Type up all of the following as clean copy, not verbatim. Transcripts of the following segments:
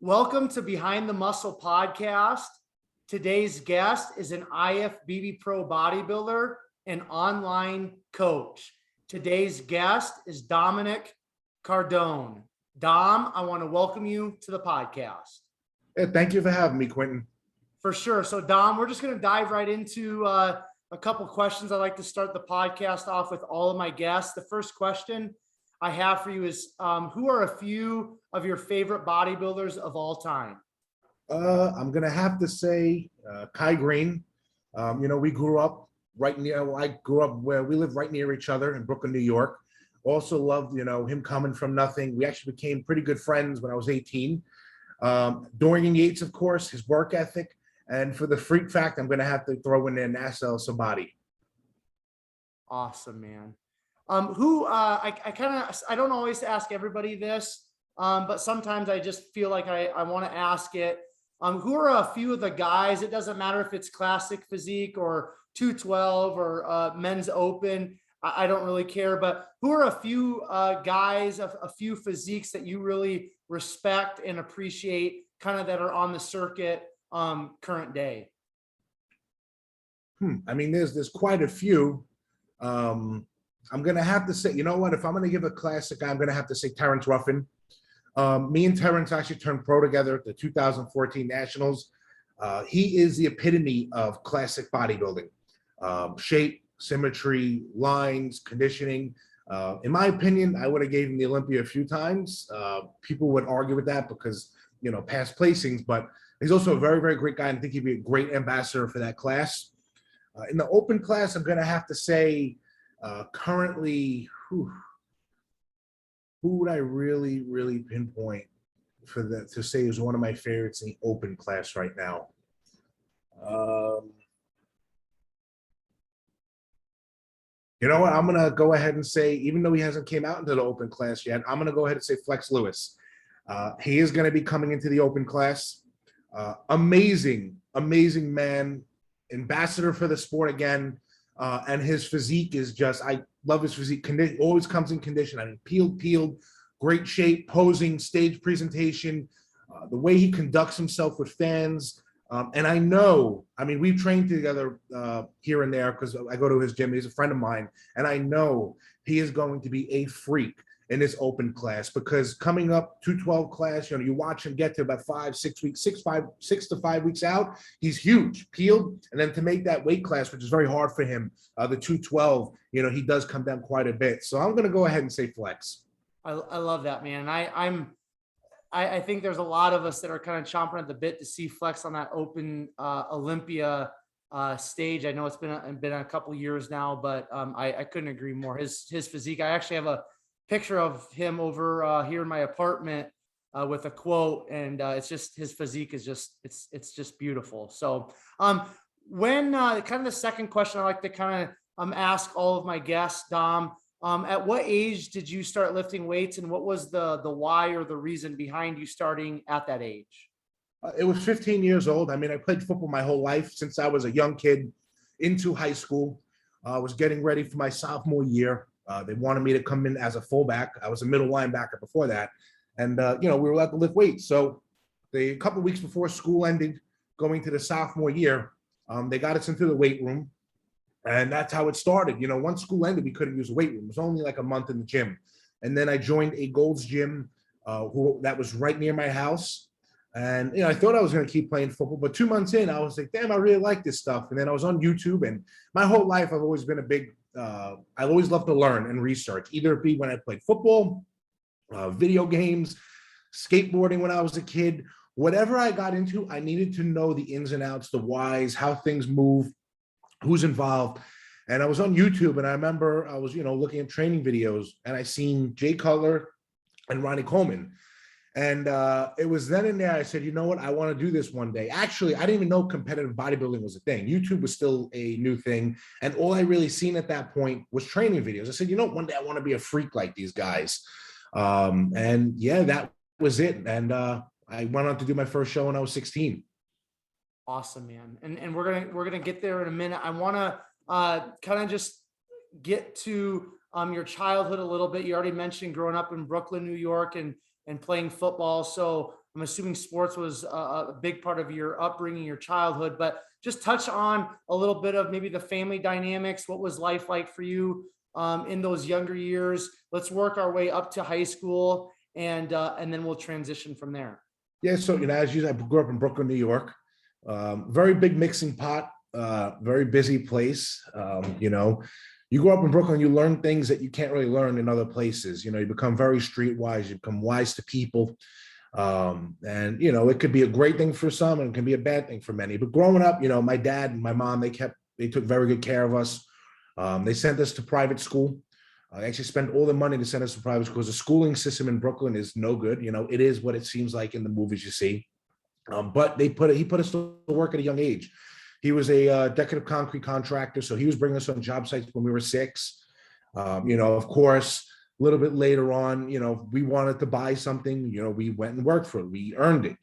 Welcome to Behind the Muscle podcast. Today's guest is an IFBB Pro bodybuilder and online coach. Today's guest is Dominick Cardone. Dom, I want to welcome you to the podcast. Hey, thank you for having me, Quentin. For sure. So Dom, we're just going to dive right into a couple questions. I like to start the podcast off with all of my guests. The first question I have for you is, who are a few of your favorite bodybuilders of all time? I'm going to have to say Kai Green. We grew up right near, I grew up where we live right near each other in Brooklyn, New York. Also loved, him coming from nothing. We actually became pretty good friends when I was 18. Dorian Yates, of course, his work ethic. And for the freak fact, I'm going to have to throw in there Nassau Sabati. Awesome, man. I don't always ask everybody this, but sometimes I just feel like I want to ask it. Who are a few of the guys? It doesn't matter if it's classic physique or 212 or men's open. I don't really care, but who are a few guys, a few physiques that you really respect and appreciate, kind of that are on the circuit current day? I mean, there's quite a few. I'm going to have to say, you know what? If I'm going to give a classic, I'm going to have to say Terrence Ruffin. Me and Terrence actually turned pro together at the 2014 Nationals. He is the epitome of classic bodybuilding. Shape, symmetry, lines, conditioning. In my opinion, I would have gave him the Olympia a few times. People would argue with that because, past placings, but he's also a very, very great guy, and I think he'd be a great ambassador for that class. In the open class, I'm going to have to say, currently, who would I really, really pinpoint for that to say is one of my favorites in the open class right now? You know what? I'm going to go ahead and say, even though he hasn't came out into the open class yet, I'm going to go ahead and say Flex Lewis. He is going to be coming into the open class. Amazing man, ambassador for the sport again. And his physique is just, I love his physique. Always comes in condition. I mean, peeled, great shape, posing, stage presentation, the way he conducts himself with fans. And I mean, we've trained together here and there because I go to his gym. He's a friend of mine. And I know he is going to be a freak in this open class, because coming up 212 class, you watch him get to about 6 to 5 weeks out, he's huge, peeled. And then to make that weight class, which is very hard for him, the 212, he does come down quite a bit. So I'm going to go ahead and say Flex. I love that, man. I think there's a lot of us that are kind of chomping at the bit to see Flex on that open Olympia stage. I know it's been a couple years now, but I couldn't agree more. His physique. I actually have a picture of him over here in my apartment with a quote, and it's just, his physique is just, it's just beautiful. So when kind of the second question I like to kind of ask all of my guests, Dom, at what age did you start lifting weights, and what was the why or the reason behind you starting at that age? It was 15 years old. I mean, I played football my whole life since I was a young kid into high school. I was getting ready for my sophomore year. They wanted me to come in as a fullback. I was a middle linebacker before that. And, we were allowed to lift weights. So a couple of weeks before school ended, going to the sophomore year, they got us into the weight room. And that's how it started. Once school ended, we couldn't use the weight room. It was only like a month in the gym. And then I joined a Gold's Gym that was right near my house. And, I thought I was going to keep playing football. But 2 months in, I was like, damn, I really like this stuff. And then I was on YouTube. And my whole life, I've always been I always loved to learn and research, either it be when I played football, video games, skateboarding when I was a kid. Whatever I got into, I needed to know the ins and outs, the whys, how things move, who's involved. And I was on YouTube, and I remember I was, looking at training videos, and I seen Jay Cutler and Ronnie Coleman. And it was then and there I said, you know what, I want to do this one day. Actually, I didn't even know competitive bodybuilding was a thing. YouTube was still a new thing. And all I really seen at that point was training videos. I said, one day I want to be a freak like these guys. And yeah, that was it. And I went on to do my first show when I was 16. Awesome, man. And we're gonna get there in a minute. I want to kind of just get to your childhood a little bit. You already mentioned growing up in Brooklyn, New York, and playing football. So I'm assuming sports was a big part of your upbringing, your childhood, but just touch on a little bit of maybe the family dynamics. What was life like for you in those younger years? Let's work our way up to high school, and then we'll transition from there. Yeah, so as you, I grew up in Brooklyn, New York. Very big mixing pot, very busy place. You grow up in Brooklyn, you learn things that you can't really learn in other places. You become very streetwise, you become wise to people. And it could be a great thing for some and it can be a bad thing for many. But growing up, my dad and my mom, they took very good care of us. They sent us to private school. I actually spent all the money to send us to private school because the schooling system in Brooklyn is no good. It is what it seems like in the movies you see. But he put us to work at a young age. He was a decorative concrete contractor, so he was bringing us on job sites when we were 6. Of course, a little bit later on, we wanted to buy something. We went and worked for it. We earned it.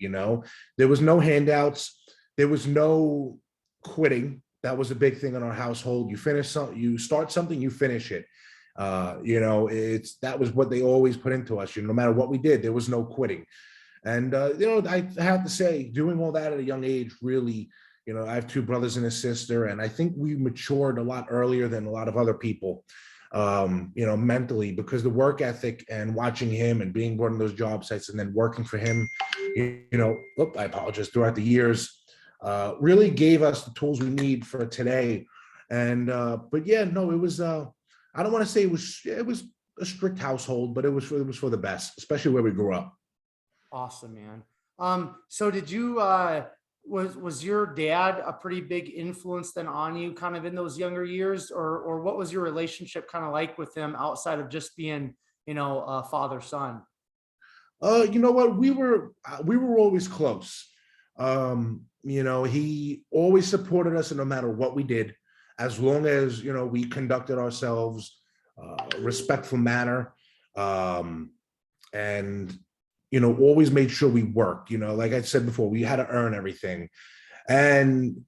There was no handouts. There was no quitting. That was a big thing in our household. You finish something, you start something, you finish it. That was what they always put into us. No matter what we did, there was no quitting. And I have to say, doing all that at a young age, really, I have 2 brothers and a sister, and I think we matured a lot earlier than a lot of other people, mentally, because the work ethic and watching him and being born on those job sites and then working for him, I apologize, throughout the years, really gave us the tools we need for today. And, but yeah, no, it was, I don't want to say it was a strict household, but it was for the best, especially where we grew up. Awesome, man. So did you, was your dad a pretty big influence then on you kind of in those younger years, or what was your relationship kind of like with him outside of just being, a father son? You know what? We were always close. He always supported us no matter what we did, as long as, we conducted ourselves, respectful manner, and, always made sure we worked. Like I said before, we had to earn everything. And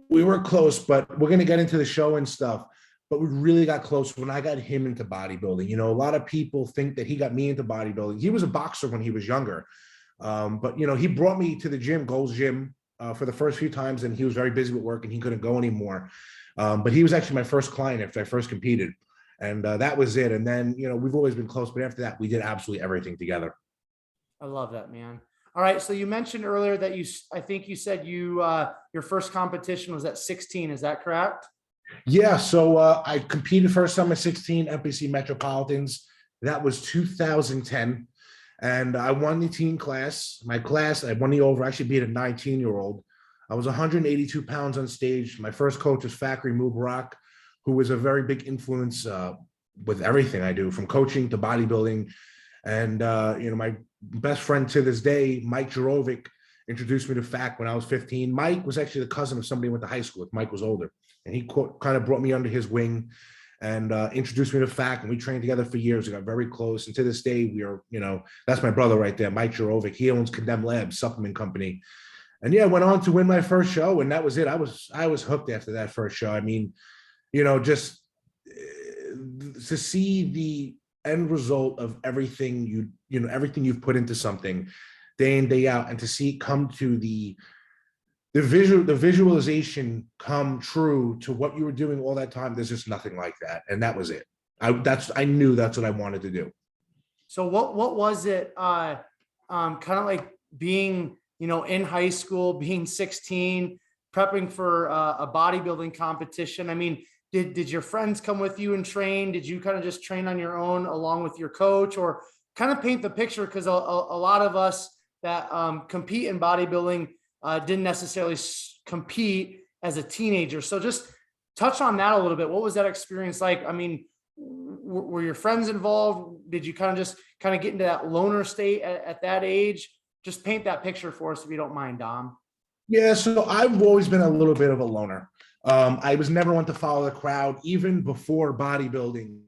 we were close, but we're going to get into the show and stuff. But we really got close when I got him into bodybuilding. A lot of people think that he got me into bodybuilding. He was a boxer when he was younger. But, he brought me to the gym, Gold's Gym, for the first few times, and he was very busy with work and he couldn't go anymore. But he was actually my first client after I first competed. And that was it. And then, we've always been close. But after that, we did absolutely everything together. I love that, man. All right. So you mentioned earlier that I think you said your first competition was at 16. Is that correct? Yeah. So I competed first time at 16, NPC Metropolitans. That was 2010. And I won the teen class. My class, I won the over, actually beat a 19-year-old. I was 182 pounds on stage. My first coach was Fakri Mubarak, who was a very big influence with everything I do, from coaching to bodybuilding. And, my best friend to this day, Mike Jarovic, introduced me to FAC when I was 15. Mike was actually the cousin of somebody I went to high school with. Mike was older. And he kind of brought me under his wing and introduced me to FAC. And we trained together for years. We got very close. And to this day, we are, that's my brother right there, Mike Jarovic. He owns Condemned Labs supplement company. And yeah, went on to win my first show. And that was it. I was hooked after that first show. I mean, just to see the end result of everything everything you've put into something day in, day out, and to see it come to the visualization come true to what you were doing all that time. There's just nothing like that. And that was it. I knew that's what I wanted to do. So what was it kind of like being, in high school, being 16, prepping for a bodybuilding competition? I mean, did your friends come with you and train? Did you kind of just train on your own along with your coach, or kind of paint the picture? Because a lot of us that compete in bodybuilding didn't necessarily compete as a teenager. So just touch on that a little bit. What was that experience like? I mean, were your friends involved? Did you kind of get into that loner state at that age? Just paint that picture for us if you don't mind, Dom. Yeah, so I've always been a little bit of a loner. I was never one to follow the crowd, even before bodybuilding.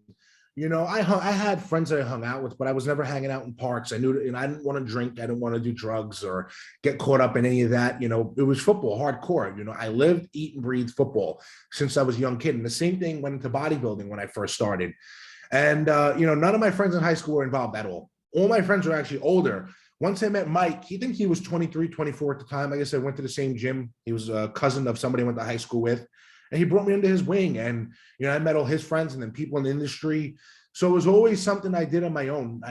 I had friends that I hung out with, but I was never hanging out in parks. I knew, I didn't want to drink. I didn't want to do drugs or get caught up in any of that. It was football, hardcore. I lived, eat, and breathe football since I was a young kid. And the same thing went into bodybuilding when I first started. And, none of my friends in high school were involved at all. All my friends were actually older, Once I met Mike, he was 23, 24 at the time. Like I said, went to the same gym. He was a cousin of somebody I went to high school with. And he brought me under his wing. And, I met all his friends and then people in the industry. So it was always something I did on my own.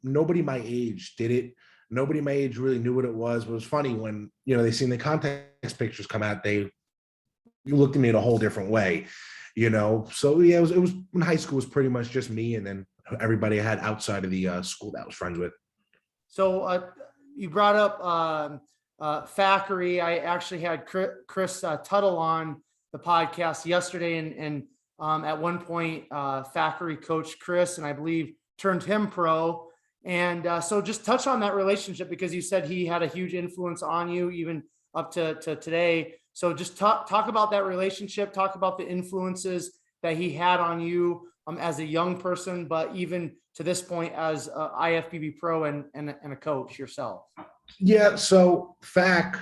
Nobody my age did it. Nobody my age really knew what it was. But it was funny when, they seen the context pictures come out, you looked at me in a whole different way, So yeah, it was in high school was pretty much just me and then everybody I had outside of the school that I was friends with. So you brought up Factory. I actually had Chris Tuttle on the podcast yesterday, and at one point, Factory coached Chris, and I believe turned him pro. And so just touch on that relationship, because you said he had a huge influence on you even up to today. So just talk about that relationship, talk about the influences that he had on you as a young person, but even to this point as a IFBB pro and a coach yourself. Yeah. So Fac,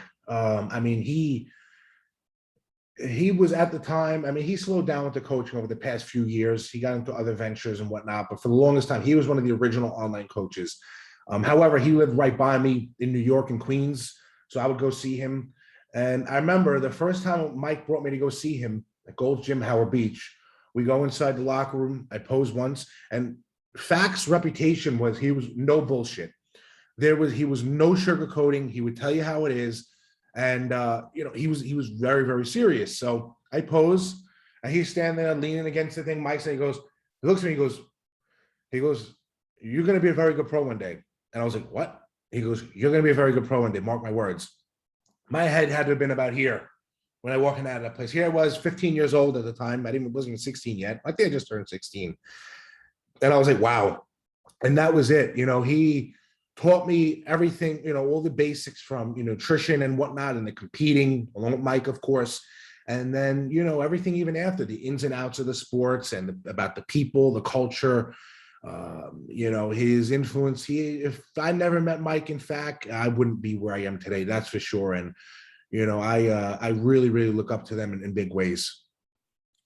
he was at the time, he slowed down with the coaching over the past few years. He got into other ventures and whatnot, but for the longest time, he was one of the original online coaches. However, he lived right by me in New York and Queens. So I would go see him. And I remember the first time Mike brought me to go see him at Gold's Gym, Howard Beach, we go inside the locker room. I posed once, and Fac's reputation was he was no bullshit. He was no sugarcoating. He would tell you how it is. And he was very, very serious. So I pose, and he's standing there leaning against the thing. Mike said, he looks at me, he goes, "You're gonna be a very good pro one day." And I was like, "What?" He goes, "You're gonna be a very good pro one day, mark my words." My head had to have been about here when I walked out of that place. Here I was, 15 years old at the time. Wasn't even 16 yet. I think I just turned 16. And I was like, wow. And that was it. He taught me everything, all the basics from, nutrition and whatnot, and the competing, along with Mike, of course. And then, everything even after, the ins and outs of the sports and about the people, the culture, his influence. If I never met Mike, in fact, I wouldn't be where I am today. That's for sure. And, I really, really look up to them in big ways.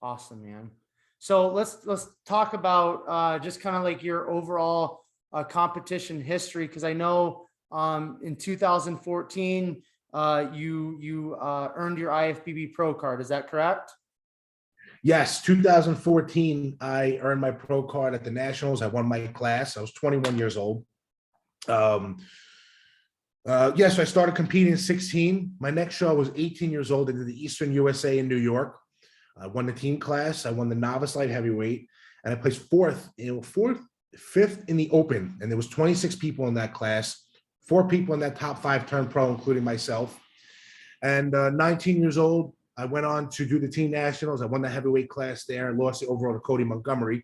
Awesome, man. So let's talk about just kind of like your overall competition history, because I know in 2014 you earned your IFBB Pro card. Is that correct? Yes, 2014 I earned my pro card at the Nationals. I won my class. I was 21 years old. Yes, I started competing at 16. My next show I was 18 years old. I did the Eastern USA in New York. I won the team class. I won the novice light heavyweight, and I placed fifth in the open. And there was 26 people in that class. 4 people in that top 5 turned pro, including myself. And 19 years old, I went on to do the team nationals. I won the heavyweight class there and lost the overall to Cody Montgomery.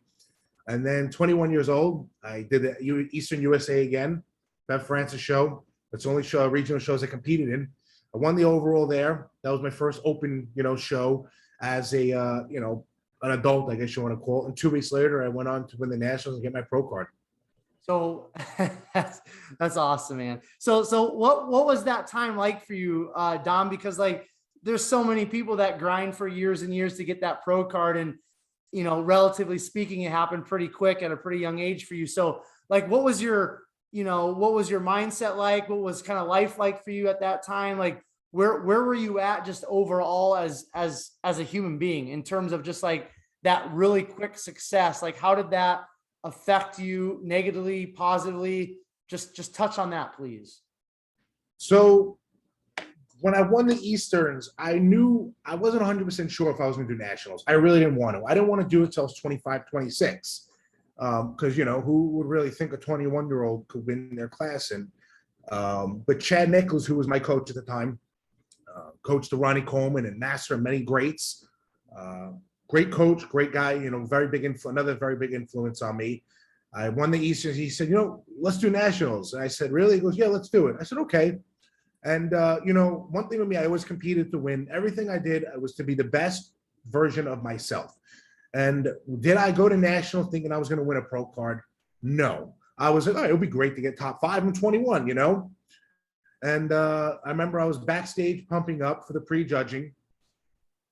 And then 21 years old, I did the Eastern USA again, Bev Francis show. That's the only show, regional shows I competed in. I won the overall there. That was my first open, show as a, an adult, I guess you want to call it. And 2 weeks later, I went on to win the nationals and get my pro card. So that's awesome, man. So what was that time like for you, Dom? Because like, there's so many people that grind for years and years to get that pro card. And, relatively speaking, it happened pretty quick at a pretty young age for you. So like, what was your mindset like? What was kind of life like for you at that time? Like, where were you at just overall as a human being in terms of just like that really quick success? Like, how did that affect you negatively, positively? Just touch on that, please. So when I won the Easterns, I knew I wasn't 100% sure if I was going to do nationals. I really didn't want to. I didn't want to do it till I was 25, 26. Because, who would really think a 21-year-old could win their class? And but Chad Nichols, who was my coach at the time, coached the Ronnie Coleman and Nasser and many greats. Great coach, great guy, very big another very big influence on me. I won the Easterns. He said, let's do nationals. And I said, really? He goes, yeah, let's do it. I said, okay. And, one thing with me, I always competed to win. Everything I did, I was to be the best version of myself. And did I go to national thinking I was going to win a pro card? No. I was like, it would be great to get top 5 in 21, And I remember I was backstage pumping up for the pre-judging.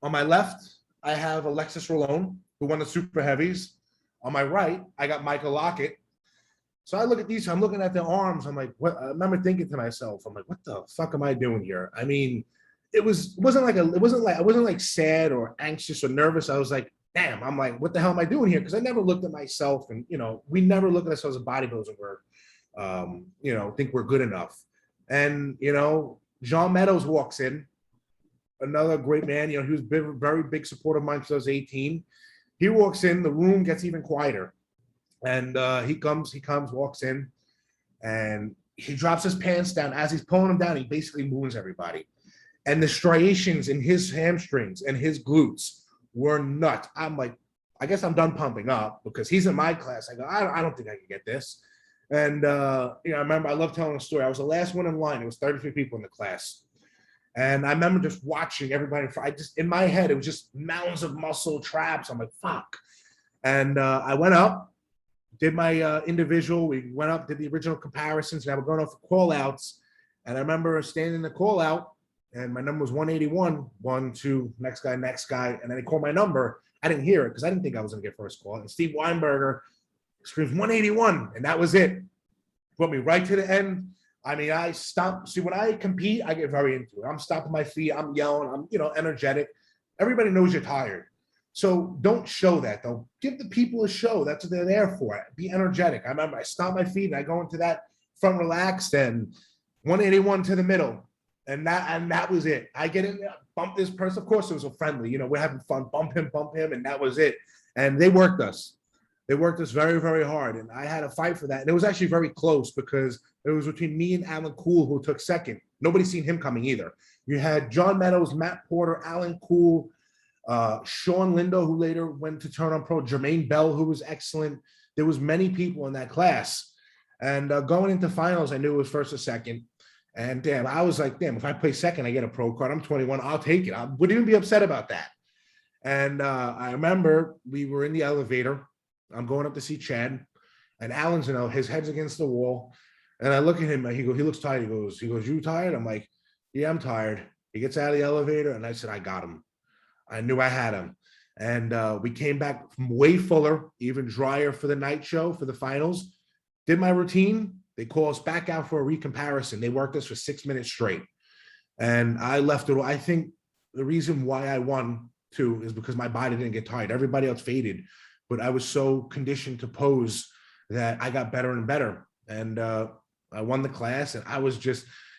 On my left, I have Alexis Rolone, who won the super heavies. On my right, I got Michael Lockett. So I look at these, I'm looking at their arms. I'm like, what? I remember thinking to myself, I'm like, what the fuck am I doing here? I mean, it wasn't like I wasn't like sad or anxious or nervous. I was like, damn, I'm like, what the hell am I doing here? Because I never looked at myself, and we never look at ourselves as bodybuilders and think we're good enough. And John Meadows walks in, another great man. He was a very big supporter of mine since I was 18. He walks in, the room gets even quieter. And he comes, walks in, and he drops his pants down. As he's pulling them down, he basically moons everybody. And the striations in his hamstrings and his glutes were nuts. I'm like, I guess I'm done pumping up because he's in my class. I go, I don't think I can get this. And I remember, I love telling a story. I was the last one in line. There was 33 people in the class. And I remember just watching everybody. In my head, it was just mounds of muscle traps. I'm like, fuck. And I went up, did my individual. We went up, did the original comparisons, and I was going off for call outs. And I remember standing in the call out, and my number was 181, 1, 2, next guy. And then they called my number. I didn't hear it because I didn't think I was going to get first call. And Steve Weinberger screams 181, and that was it. Put me right to the end. I mean, I stopped. See, when I compete, I get very into it. I'm stomping my feet. I'm yelling. I'm, energetic. Everybody knows you're tired. So don't show that, though. Give the people a show. That's what they're there for. Be energetic. I remember I stomp my feet and I go into that front relaxed and 181 to the middle. And that was it. I get in there, bump this person. Of course, it was a friendly. We're having fun. Bump him, and that was it. And they worked us. They worked us very, very hard. And I had a fight for that. And it was actually very close because it was between me and Alan Cool, who took second. Nobody seen him coming either. You had John Meadows, Matt Porter, Alan Cool, Sean Lindo, who later went to turn on pro, Jermaine Bell, who was excellent. There was many people in that class. And going into finals, I knew it was first or second. And damn, I was like, damn, if I play second, I get a pro card. I'm 21. I'll take it. I wouldn't even be upset about that. And I remember we were in the elevator. I'm going up to see Chad, and Alan's, his head's against the wall. And I look at him, he looks tired. He goes, you tired? I'm like, yeah, I'm tired. He gets out of the elevator, and I said, I got him. I knew I had him. And we came back way fuller, even drier for the night show, for the finals. Did my routine. They call us back out for a recomparison. They worked us for 6 minutes straight. And I left it. I think the reason why I won, too, is because my body didn't get tired. Everybody else faded. But I was so conditioned to pose that I got better and better. And I won the class. And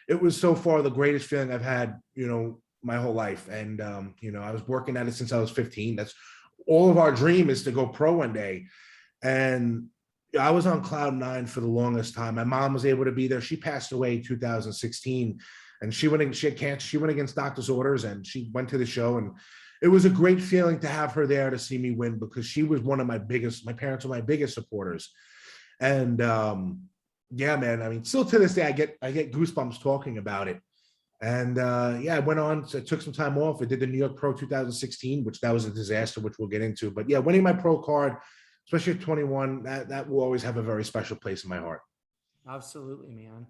it was so far the greatest feeling I've had, my whole life. And, I was working at it since I was 15. That's all of our dream, is to go pro one day. And I was on cloud 9 for the longest time. My mom was able to be there. She passed away in 2016, and she had cancer. She went against doctor's orders, and she went to the show. And it was a great feeling to have her there to see me win, because she was one of my parents were my biggest supporters. And yeah, man, I mean, still to this day, I get goosebumps talking about it. And I went on, so I took some time off. I did the New York Pro 2016, which that was a disaster, which we'll get into. But yeah, winning my pro card, especially at 21, that will always have a very special place in my heart. Absolutely, man.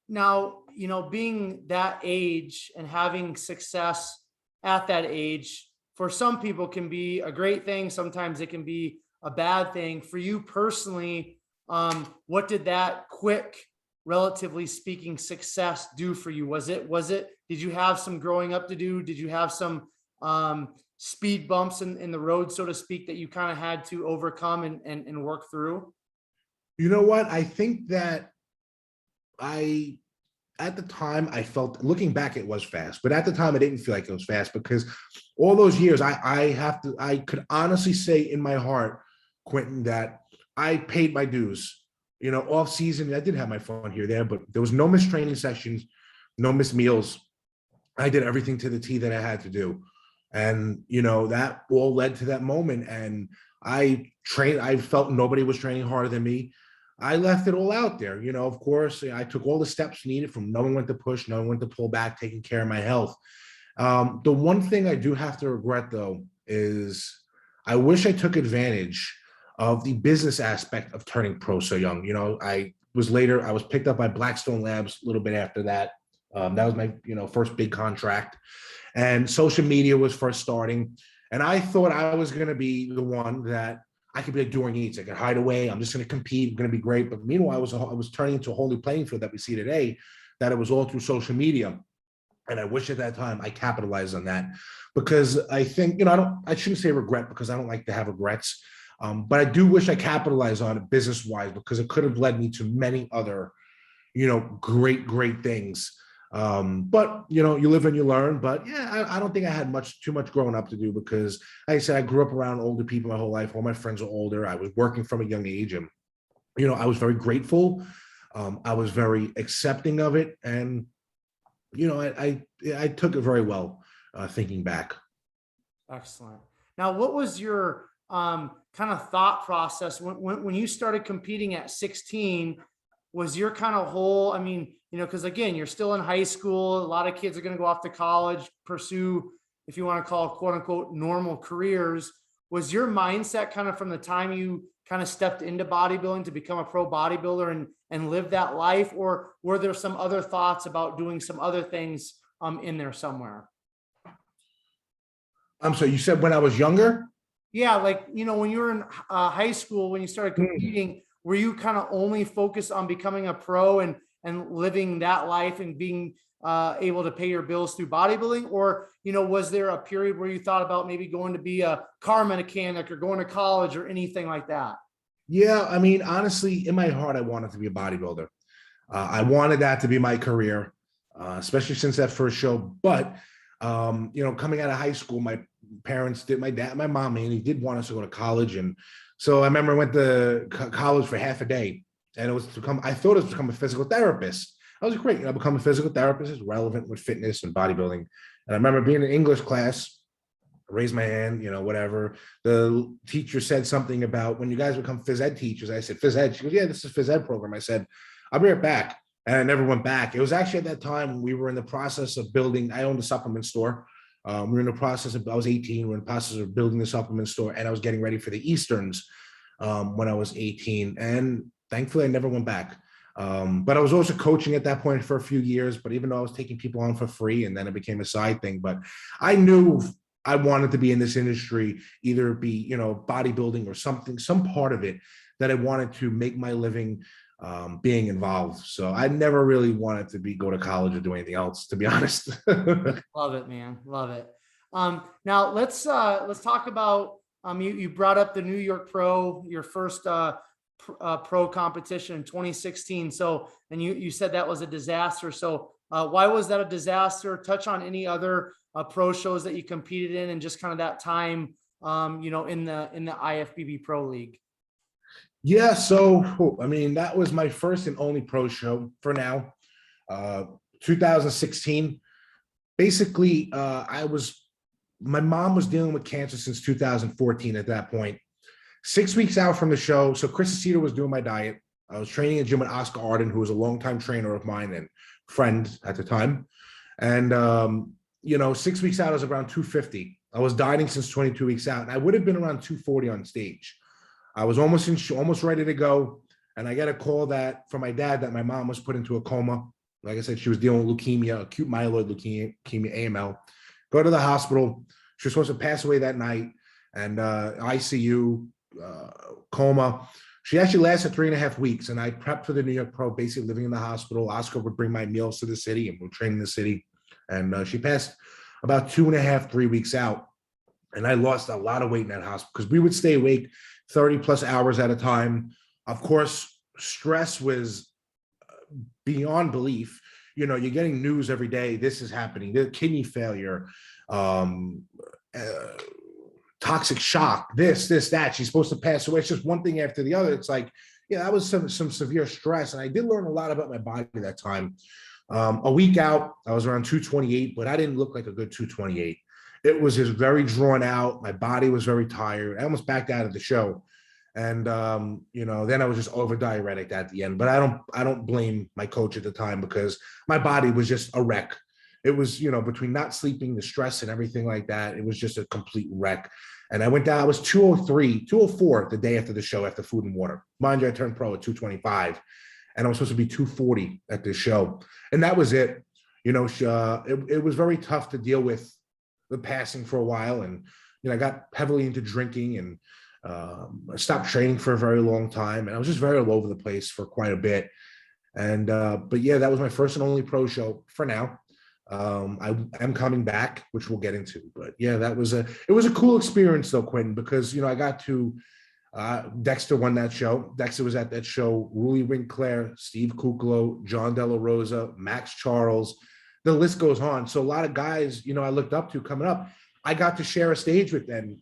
Now, being that age and having success at that age, for some people can be a great thing. Sometimes it can be a bad thing. For you personally, what did that quick, relatively speaking, success do for you? Did you have some growing up to do? Did you have some speed bumps in the road, so to speak, that you kind of had to overcome and work through? You know what? I think that at the time, I felt, looking back, it was fast, but at the time I didn't feel like it was fast, because all those years I could honestly say in my heart, Quentin, that I paid my dues. Off season, I did have my fun here, there, but there was no missed training sessions, no missed meals. I did everything to the T that I had to do. And, that all led to that moment. And I felt nobody was training harder than me. I left it all out there. Of course, I took all the steps needed, from knowing when to push, knowing when to pull back, taking care of my health. The one thing I do have to regret, though, is I wish I took advantage of the business aspect of turning pro so young. I was picked up by Blackstone Labs a little bit after that. That was my, first big contract, and social media was first starting. And I thought I was going to be the one that I could be like Dorian Yates. I could hide away. I'm just going to compete. I'm going to be great. But meanwhile, I was turning into a whole new playing field that we see today, that it was all through social media. And I wish at that time I capitalized on that, because I think, I shouldn't say regret, because I don't like to have regrets. But I do wish I capitalized on it business wise, because it could have led me to many other, great things. But you live and you learn. But yeah, I don't think I had too much growing up to do, because like I said, I grew up around older people my whole life. All my friends were older. I was working from a young age, and I was very grateful. I was very accepting of it, and I took it very well, thinking back. Excellent. Now, what was your kind of thought process when you started competing at 16? Was your kind of whole, I mean, because again, you're still in high school. A lot of kids are going to go off to college, pursue, if you want to call it, quote unquote, normal careers. Was your mindset kind of from the time you kind of stepped into bodybuilding to become a pro bodybuilder and live that life? Or were there some other thoughts about doing some other things in there somewhere? So you said when I was younger? Yeah, like, when you were in high school, when you started competing, were you kind of only focused on becoming a pro and living that life and being able to pay your bills through bodybuilding? Or, was there a period where you thought about maybe going to be a car mechanic or going to college or anything like that? Yeah, I mean, honestly, in my heart, I wanted to be a bodybuilder. I wanted that to be my career, especially since that first show. But, coming out of high school, my parents did, my dad, my mom, and he did want us to go to college. And so I remember I went to college for half a day, and I thought it was to become a physical therapist. I was great. Become a physical therapist is relevant with fitness and bodybuilding. And I remember being in English class, I raised my hand, whatever. The teacher said something about when you guys become phys ed teachers. I said, phys ed? She goes, yeah, this is a phys ed program. I said, I'll be right back. And I never went back. It was actually at that time we were in the process of building, I owned a supplement store. We were in the process of, I was 18, we were in the process of building the supplement store, and I was getting ready for the Easterns when I was 18. And thankfully, I never went back. But I was also coaching at that point for a few years, but even though I was taking people on for free, and then it became a side thing. But I knew I wanted to be in this industry, either be, bodybuilding or something, some part of it that I wanted to make my living being involved. So I never really wanted to go to college or do anything else, to be honest. Love it, man. Love it. Now let's talk about, you brought up the New York Pro, your first pro competition in 2016. So, and you said that was a disaster. So why was that a disaster? Touch on any other pro shows that you competed in, and just kind of that time, in the IFBB Pro League. Yeah, so I mean, that was my first and only pro show for now. 2016. Basically, my mom was dealing with cancer since 2014 at that point. 6 weeks out from the show, so Chris Aceto was doing my diet. I was training in a gym with Oscar Arden, who was a longtime trainer of mine and friend at the time. And 6 weeks out, I was around 250. I was dieting since 22 weeks out, and I would have been around 240 on stage. I was almost ready to go, and I get a call from my dad that my mom was put into a coma. Like I said, she was dealing with leukemia, acute myeloid leukemia, AML. Go to the hospital. She was supposed to pass away that night, and ICU, coma. She actually lasted 3.5 weeks, and I prepped for the New York Pro, basically living in the hospital. Oscar would bring my meals to the city, and we're training in the city. And she passed about 2.5, 3 weeks out. And I lost a lot of weight in that hospital because we would stay awake 30 plus hours at a time. Of course, stress was beyond belief. You're getting news every day. This is happening. The kidney failure, toxic shock, this, that. She's supposed to pass away. It's just one thing after the other. It's like, yeah, that was some severe stress. And I did learn a lot about my body that time. A week out, I was around 228, but I didn't look like a good 228. It was just very drawn out. My body was very tired. I almost backed out of the show. And, then I was just over diuretic at the end. But I don't blame my coach at the time, because my body was just a wreck. It was, between not sleeping, the stress and everything like that, it was just a complete wreck. And I went down, I was 203, 204 the day after the show, after Food and Water. Mind you, I turned pro at 225, and I was supposed to be 240 at this show. And that was it. It was very tough to deal with the passing for a while. And, I got heavily into drinking, and I stopped training for a very long time, and I was just very all over the place for quite a bit. And but yeah, that was my first and only pro show for now. I am coming back, which we'll get into. But yeah, it was a cool experience though, Quentin, because I got to Dexter won that show. Dexter was at that show. Rui Winkler, Steve Kuklo, John De La Rosa, Max Charles. The list goes on. So a lot of guys, I looked up to coming up. I got to share a stage with them,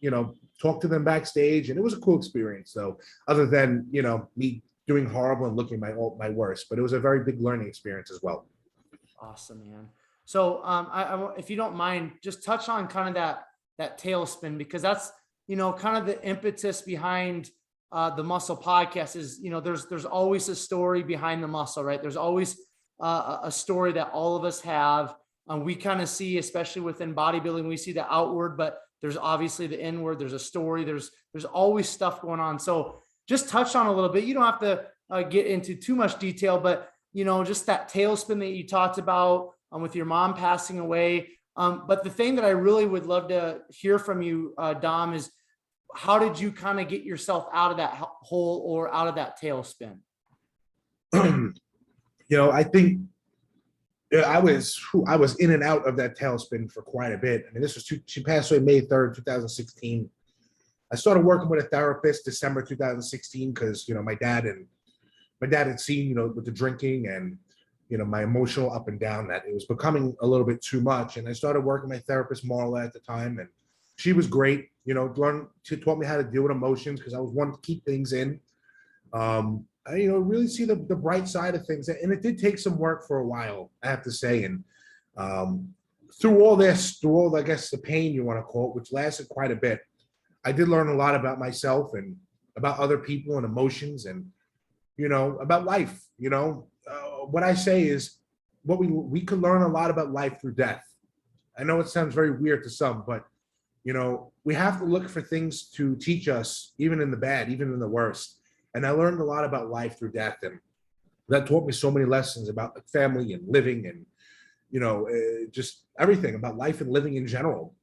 talk to them backstage, and it was a cool experience. So other than me doing horrible and looking my worst, but it was a very big learning experience as well. Awesome, man. So if you don't mind, just touch on kind of that tailspin, because that's kind of the impetus behind the Muscle Podcast is, there's always a story behind the muscle, right? There's always a story that all of us have. We kind of see, especially within bodybuilding, we see the outward, but there's obviously the inward. There's a story. There's always stuff going on. So just touch on a little bit. You don't have to get into too much detail, but just that tailspin that you talked about with your mom passing away. But the thing that I really would love to hear from you, Dom, is how did you kind of get yourself out of that hole or out of that tailspin? I think I was in and out of that tailspin for quite a bit. I mean, she passed away May 3rd, 2016. I started working with a therapist December 2016 because my dad had seen with the drinking and my emotional up and down that it was becoming a little bit too much. And I started working with my therapist Marla at the time, and she was great. She taught me how to deal with emotions because I was one to keep things in. I really see the bright side of things, and it did take some work for a while, I have to say. And through all I guess the pain you want to call it, which lasted quite a bit, I did learn a lot about myself and about other people and emotions and about life. What I say is what we could learn a lot about life through death. I know it sounds very weird to some, but we have to look for things to teach us, even in the bad, even in the worst. And I learned a lot about life through death, and that taught me so many lessons about family and living and just everything about life and living in general.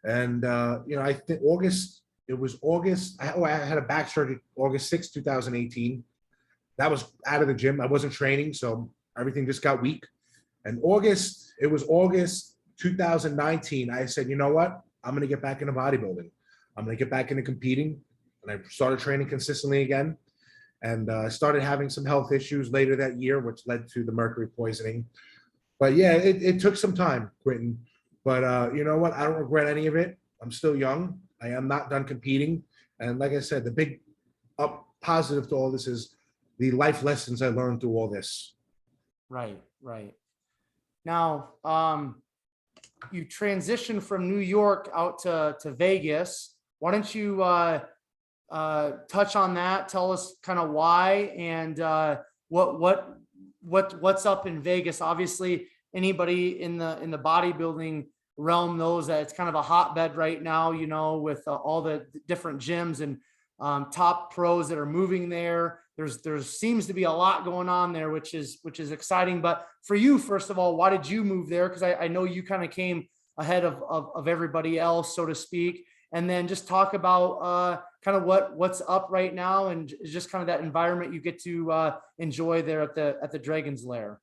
And I think August. I had a back surgery August 6th, 2018. That was out of the gym. I wasn't training, so everything just got weak. And it was August 2019. I said, you know what? I'm going to get back into bodybuilding. I'm going to get back into competing. And I started training consistently again. And I started having some health issues later that year, which led to the mercury poisoning. But yeah, it took some time, Quentin. But you know what? I don't regret any of it. I'm still young. I am not done competing. And like I said, the big positive to all this is the life lessons I learned through all this. Right. Now, you transitioned from New York out to Vegas. Why don't you touch on that? Tell us kind of why and what's up in Vegas. Obviously, anybody in the bodybuilding realm knows that it's kind of a hotbed right now, with all the different gyms and top pros that are moving there. There seems to be a lot going on there, which is exciting. But for you, first of all, why did you move there? Because I know you kind of came ahead of everybody else, so to speak. And then just talk about kind of what's up right now and just kind of that environment you get to enjoy there at the Dragon's Lair.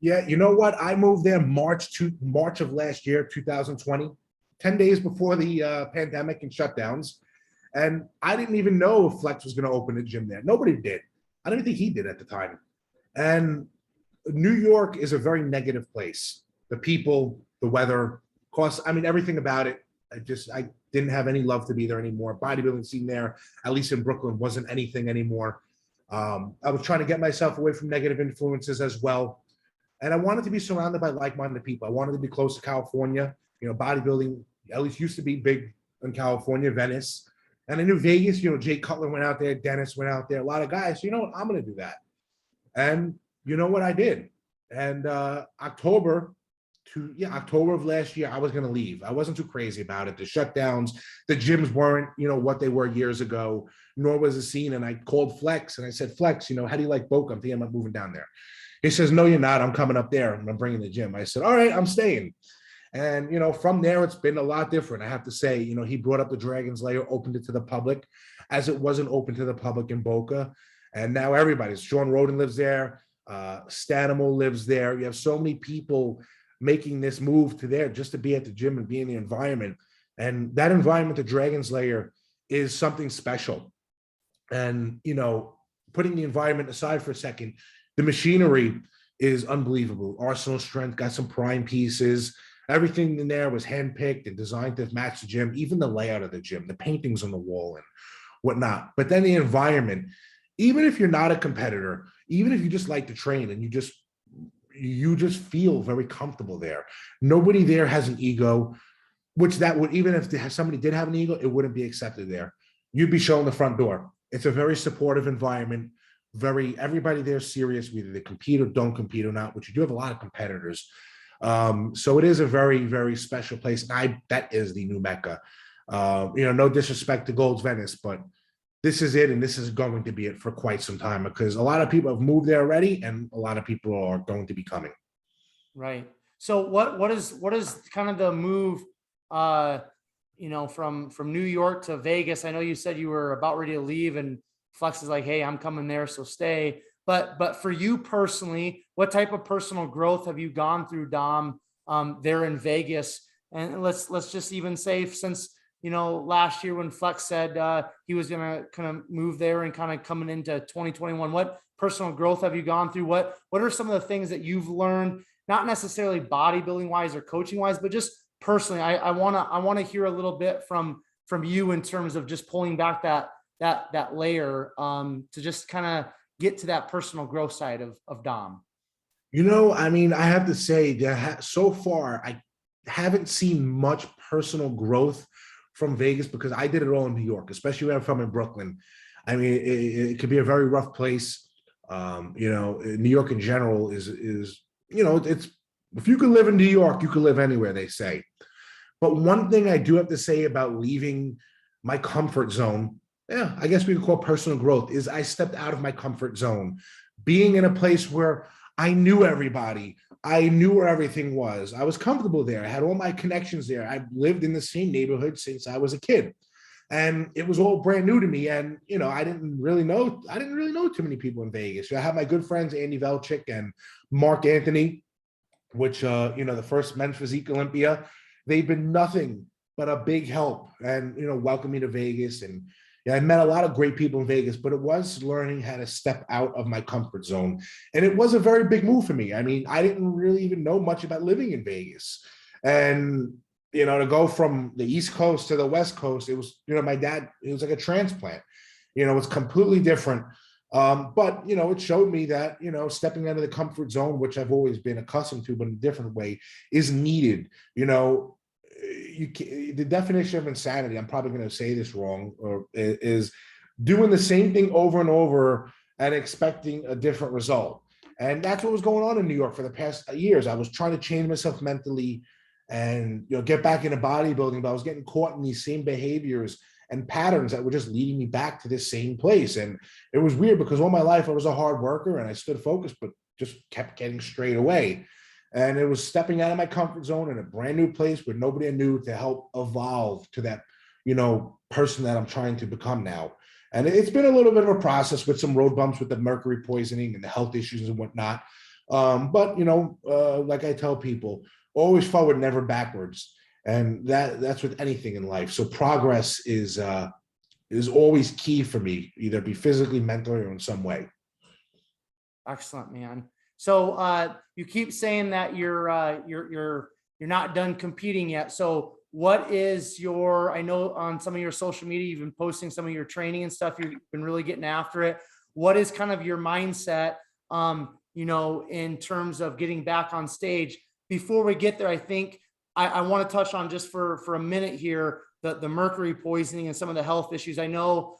Yeah, you know what? I moved there March of last year, 2020, 10 days before the pandemic and shutdowns. And I didn't even know if Flex was going to open a gym there. Nobody did. I didn't think he did at the time. And New York is a very negative place. The people, the weather, costs, everything about it. I didn't have any love to be there anymore. Bodybuilding scene there, at least in Brooklyn, wasn't anything anymore. I was trying to get myself away from negative influences as well. And I wanted to be surrounded by like-minded people. I wanted to be close to California. Bodybuilding at least used to be big in California, Venice. And I knew Vegas, Jay Cutler went out there, Dennis went out there, a lot of guys. So, I'm going to do that. And you know what I did? And October of last year, I was going to leave. I wasn't too crazy about it. The shutdowns, the gyms weren't, what they were years ago, nor was the scene. And I called Flex and I said, Flex, how do you like Boca? I'm thinking about moving down there. He says, no, you're not. I'm coming up there and I'm bringing the gym. I said, all right, I'm staying. And, from there, it's been a lot different. I have to say, he brought up the Dragon's Lair, opened it to the public as it wasn't open to the public in Boca. And now everybody's, Sean Roden lives there. Stanimal lives there. You have so many people making this move to there just to be at the gym and be in the environment. And that environment, the Dragon's Lair, is something special. And, putting the environment aside for a second, the machinery is unbelievable. Arsenal strength, got some prime pieces. Everything in there was handpicked and designed to match the gym, even the layout of the gym, the paintings on the wall and whatnot. But then the environment, even if you're not a competitor, even if you just like to train and you just feel very comfortable there. Nobody there has an ego, which that would, even if somebody did have an ego, it wouldn't be accepted there. You'd be shown the front door. It's a very supportive environment. Everybody there is serious, whether they compete or don't compete or not, which you do have a lot of competitors. So it is a very, very special place. And that is the new Mecca. No disrespect to Gold's Venice, but this is it, and this is going to be it for quite some time because a lot of people have moved there already, and a lot of people are going to be coming. Right. So what is kind of the move, from New York to Vegas? I know you said you were about ready to leave, and Flex is like, "Hey, I'm coming there, so stay." But for you personally, what type of personal growth have you gone through, Dom, there in Vegas? And let's just even say since, last year when Flex said he was going to kind of move there and kind of coming into 2021, what personal growth have you gone through? What are some of the things that you've learned, not necessarily bodybuilding wise or coaching wise, but just personally? I want to hear a little bit from you in terms of just pulling back that layer to just kind of get to that personal growth side of Dom. I have to say that so far, I haven't seen much personal growth from Vegas because I did it all in New York, especially where I'm from in Brooklyn. It could be a very rough place. New York in general is it's, if you can live in New York, you can live anywhere, they say. But one thing I do have to say about leaving my comfort zone, I guess we could call personal growth, is I stepped out of my comfort zone, being in a place where I knew everybody. I knew where everything was. I was comfortable there. I had all my connections there. I've lived in the same neighborhood since I was a kid. And it was all brand new to me. And, I didn't really know too many people in Vegas. I have my good friends, Andy Velchik and Mark Anthony, which, the first men's physique Olympia, they've been nothing but a big help and, welcome me to Vegas. And I met a lot of great people in Vegas, but it was learning how to step out of my comfort zone. And it was a very big move for me. I didn't really even know much about living in Vegas. And, to go from the East Coast to the West Coast, it was, my dad, it was like a transplant. It's completely different. But, it showed me that, stepping out of the comfort zone, which I've always been accustomed to, but in a different way, is needed. The definition of insanity, I'm probably going to say this wrong, is doing the same thing over and over and expecting a different result. And that's what was going on in New York for the past years. I was trying to change myself mentally and, get back into bodybuilding, but I was getting caught in these same behaviors and patterns that were just leading me back to this same place. And it was weird because all my life I was a hard worker and I stood focused, but just kept getting strayed away. And it was stepping out of my comfort zone in a brand new place where nobody I knew to help evolve to that, person that I'm trying to become now. And it's been a little bit of a process with some road bumps with the mercury poisoning and the health issues and whatnot. But, like I tell people, always forward, never backwards. And that's with anything in life. So progress is always key for me, either be physically, mentally, or in some way. Excellent, man. So you keep saying that you're not done competing yet. So what is I know on some of your social media, you've been posting some of your training and stuff. You've been really getting after it. What is kind of your mindset, in terms of getting back on stage? Before we get there, I think I want to touch on just for a minute here, the mercury poisoning and some of the health issues. I know,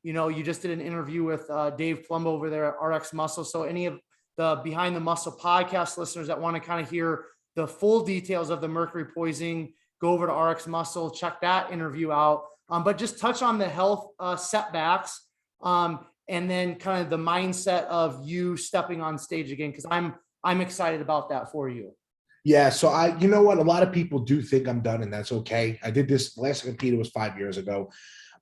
you just did an interview with Dave Plumbo over there at RX Muscle. So any of the Behind the Muscle podcast listeners that want to kind of hear the full details of the mercury poisoning, go over to RX Muscle, check that interview out. But just touch on the health setbacks, and then kind of the mindset of you stepping on stage again, because I'm excited about that for you. Yeah, so you know what? A lot of people do think I'm done, and that's okay. I did this last time I competed was 5 years ago,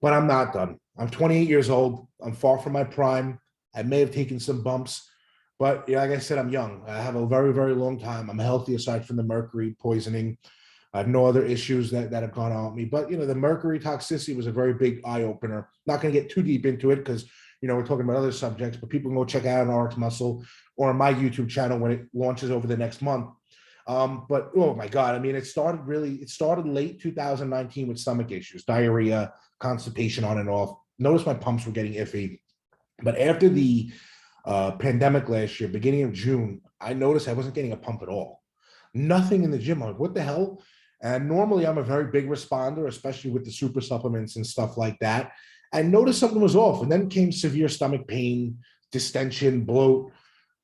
but I'm not done. I'm 28 years old. I'm far from my prime. I may have taken some bumps, but yeah, like I said, I'm young. I have a very, very long time. I'm healthy aside from the mercury poisoning. I have no other issues that have gone on with me. But the mercury toxicity was a very big eye opener. Not going to get too deep into it because we're talking about other subjects, but people can go check out on RX Muscle or on my YouTube channel when it launches over the next month. But oh my God, I mean, it started late 2019 with stomach issues, diarrhea, constipation on and off. Notice my pumps were getting iffy. But after the pandemic last year, beginning of June, I noticed I wasn't getting a pump at all. Nothing in the gym. I'm like, what the hell? And normally I'm a very big responder, especially with the super supplements and stuff like that. I noticed something was off. And then came severe stomach pain, distension, bloat,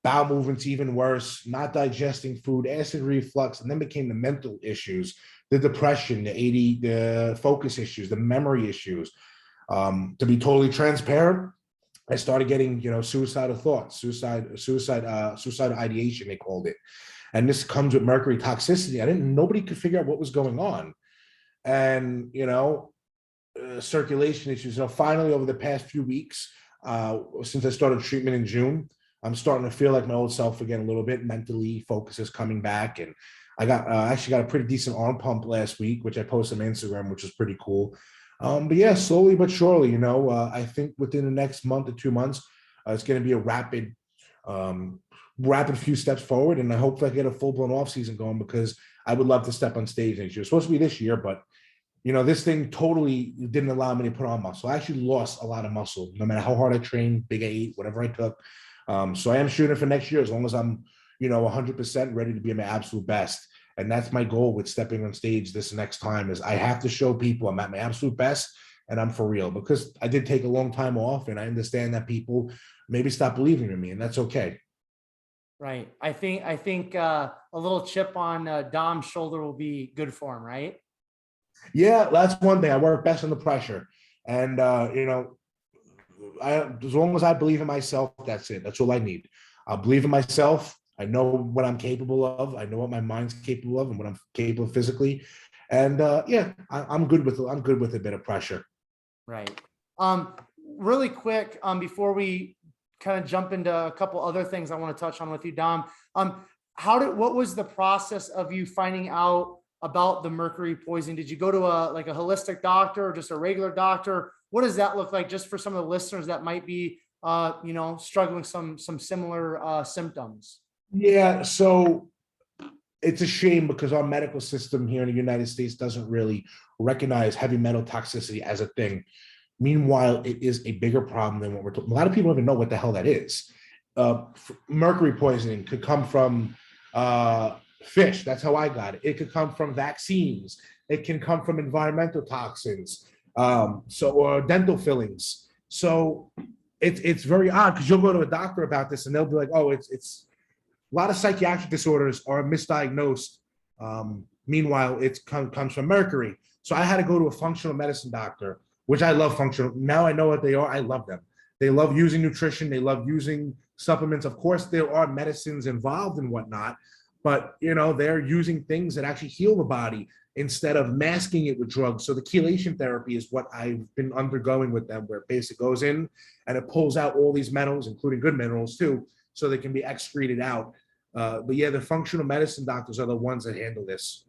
bowel movements even worse, not digesting food, acid reflux, and then became the mental issues, the depression, the focus issues, the memory issues. To be totally transparent, I started getting, suicidal thoughts, suicidal ideation, they called it. And this comes with mercury toxicity. Nobody could figure out what was going on. And, circulation issues. Finally, over the past few weeks, since I started treatment in June, I'm starting to feel like my old self again a little bit. Mentally, focus is coming back, and I actually got a pretty decent arm pump last week, which I posted on Instagram, which was pretty cool. But yeah, slowly but surely, I think within the next month or 2 months, it's going to be a rapid few steps forward, and I hope I get a full blown off season going because I would love to step on stage next year. It's supposed to be this year, but this thing totally didn't allow me to put on muscle. I actually lost a lot of muscle, no matter how hard I trained, big I ate, whatever I took. So I am shooting for next year as long as I'm, 100% ready to be my absolute best. And that's my goal with stepping on stage this next time is I have to show people I'm at my absolute best and I'm for real because I did take a long time off and I understand that people maybe stop believing in me and that's okay. Right. I think a little chip on Dom's shoulder will be good for him, right? Yeah, that's one thing. I work best under pressure. And, as long as I believe in myself, that's it. That's all I need. I believe in myself. I know what I'm capable of. I know what my mind's capable of and what I'm capable of physically. And I'm good with a bit of pressure. Right. Really quick, before we kind of jump into a couple other things I want to touch on with you, Dom. What was the process of you finding out about the mercury poisoning? Did you go to a holistic doctor or just a regular doctor? What does that look like just for some of the listeners that might be, struggling some similar symptoms? Yeah. So it's a shame because our medical system here in the United States doesn't really recognize heavy metal toxicity as a thing. Meanwhile, it is a bigger problem than what we're talking. A lot of people don't even know what the hell that is. Mercury poisoning could come from fish. That's how I got it. It could come from vaccines. It can come from environmental toxins. Or dental fillings. So it's very odd because you'll go to a doctor about this and they'll be like, oh, it's a lot of psychiatric disorders are misdiagnosed. Meanwhile, it comes from mercury. So I had to go to a functional medicine doctor, which I love functional. Now I know what they are. I love them. They love using nutrition. They love using supplements. Of course, there are medicines involved and whatnot, but they're using things that actually heal the body instead of masking it with drugs. So the chelation therapy is what I've been undergoing with them, where it basically goes in and it pulls out all these metals, including good minerals too, so they can be excreted out. But yeah, the functional medicine doctors are the ones that handle this.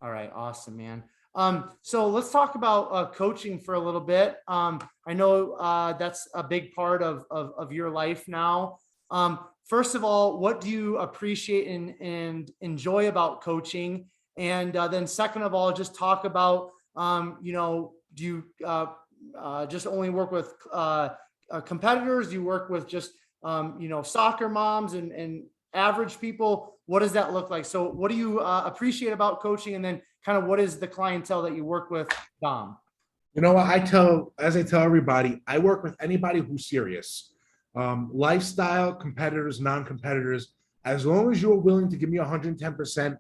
All right. Awesome, man. So let's talk about coaching for a little bit. I know that's a big part of your life now. First of all, what do you appreciate and enjoy about coaching? And then second of all, just talk about, do you just only work with competitors? Do you work with just, soccer moms and average people? What does that look like? So what do you appreciate about coaching? And then kind of what is the clientele that you work with, Dom? As I tell everybody, I work with anybody who's serious. Lifestyle, competitors, non-competitors, as long as you're willing to give me 110%,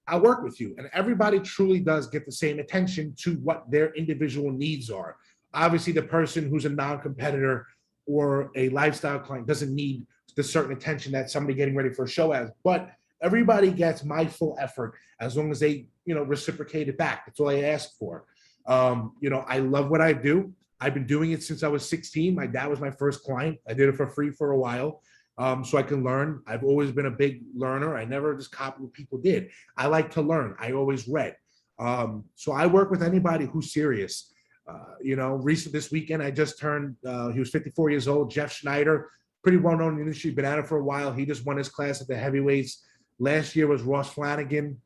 I work with you. And everybody truly does get the same attention to what their individual needs are. Obviously, the person who's a non-competitor or a lifestyle client doesn't need the certain attention that somebody getting ready for a show has. But everybody gets my full effort as long as they, reciprocate it back. That's all I ask for. I love what I do. I've been doing it since I was 16. My dad was my first client. I did it for free for a while, so I can learn. I've always been a big learner. I never just copied what people did. I like to learn. I always read. So I work with anybody who's serious. Recent this weekend, I just turned, he was 54 years old, Jeff Schneider, pretty well-known in the industry, been at it for a while. He just won his class at the heavyweights. Last year was Ross Flanagan,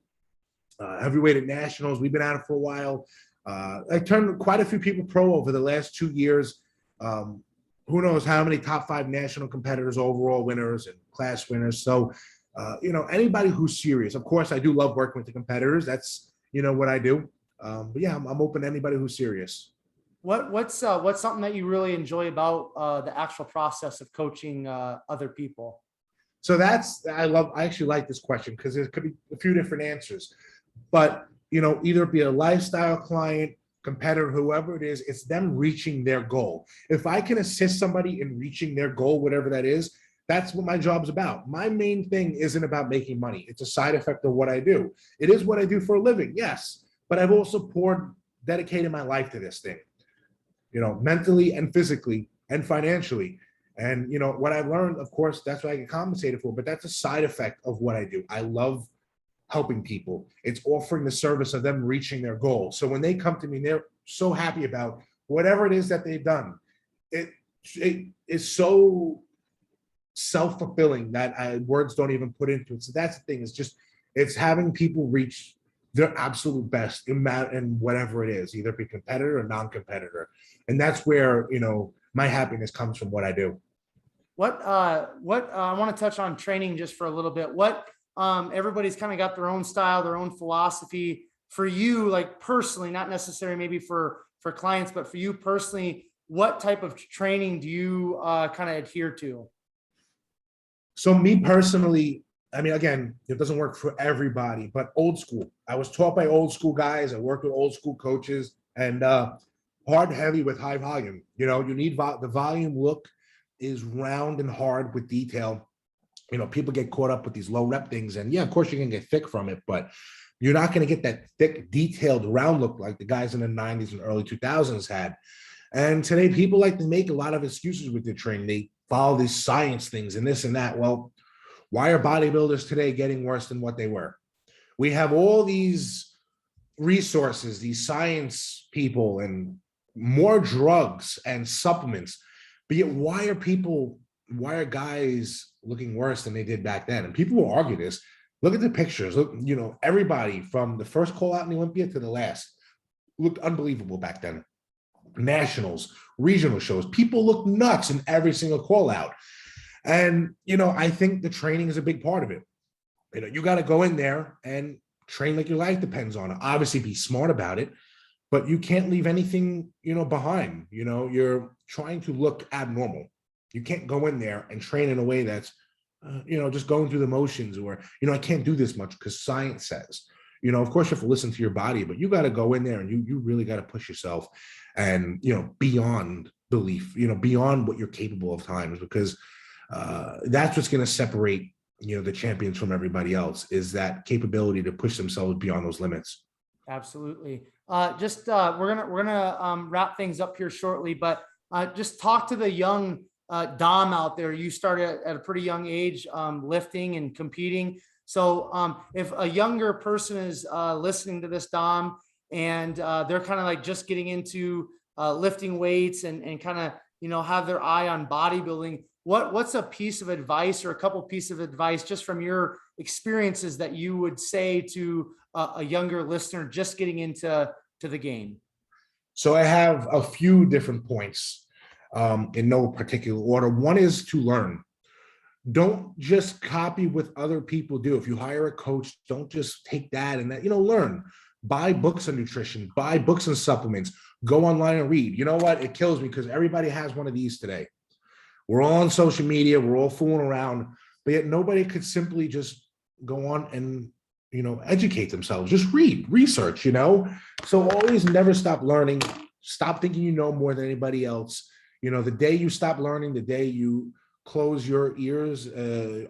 heavyweight at nationals. We've been at it for a while. I turned quite a few people pro over the last 2 years. Who knows how many top 5 national competitors, overall winners and class winners. So, anybody who's serious. Of course, I do love working with the competitors. That's, what I do. But yeah, I'm open to anybody who's serious. What's something that you really enjoy about the actual process of coaching other people? So I actually like this question because there could be a few different answers, but either it be a lifestyle client, competitor, whoever it is, it's them reaching their goal. If I can assist somebody in reaching their goal, whatever that is, that's what my job's about. My main thing isn't about making money. It's a side effect of what I do. It is what I do for a living, yes, but I've also dedicated my life to this thing, mentally and physically and financially. And, what I've learned, of course, that's what I get compensated for, but that's a side effect of what I do. I love helping people. It's offering the service of them reaching their goal. So when they come to me, they're so happy about whatever it is that they've done. It is so self-fulfilling that words don't even put into it. So that's the thing. It's having people reach their absolute best in whatever it is, either be competitor or non-competitor. And that's where, my happiness comes from what I do. What I want to touch on training just for a little bit. Everybody's kind of got their own style, their own philosophy. For you, like personally, not necessarily maybe for clients, but for you personally, what type of training do you kind of adhere to? So me personally, I mean, again, it doesn't work for everybody, but old school. I was taught by old school guys. I worked with old school coaches, and hard, heavy with high volume. You need the volume look is round and hard with detail. People get caught up with these low rep things, and yeah, of course you're gonna get thick from it, but you're not gonna get that thick, detailed round look like the guys in the 90s and early 2000s had. And today people like to make a lot of excuses with their training. They follow these science things and this and that. Well, why are bodybuilders today getting worse than what they were? We have all these resources, these science people, and more drugs and supplements, but yet why are guys looking worse than they did back then? And people will argue this. Look at the pictures. Look, everybody from the first call out in the Olympia to the last looked unbelievable back then. Nationals, regional shows, people look nuts in every single call out. And, I think the training is a big part of it. You got to go in there and train like your life depends on it. Obviously be smart about it, but you can't leave anything, behind. You're trying to look abnormal. You can't go in there and train in a way that's, just going through the motions, or, I can't do this much because science says, of course you have to listen to your body, but you got to go in there and you really got to push yourself and, beyond belief, beyond what you're capable of times, because that's what's going to separate, the champions from everybody else, is that capability to push themselves beyond those limits. Absolutely. We're gonna wrap things up here shortly, but just talk to the young Dom out there. You started at a pretty young age, lifting and competing. So if a younger person is listening to this, Dom, and they're kind of like just getting into lifting weights and kind of, have their eye on bodybuilding, what's a piece of advice or a couple pieces of advice just from your experiences that you would say to a younger listener just getting into the game? So I have a few different points in no particular order. One is to learn. Don't just copy what other people do. If you hire a coach, don't just take that and that, learn. Buy books on nutrition, buy books on supplements, go online and read. You know what? It kills me because everybody has one of these today. We're all on social media, we're all fooling around, but yet nobody could simply just go on and, educate themselves. Just read, research, So always never stop learning. Stop thinking you know more than anybody else. The day you stop learning, the day you close your ears,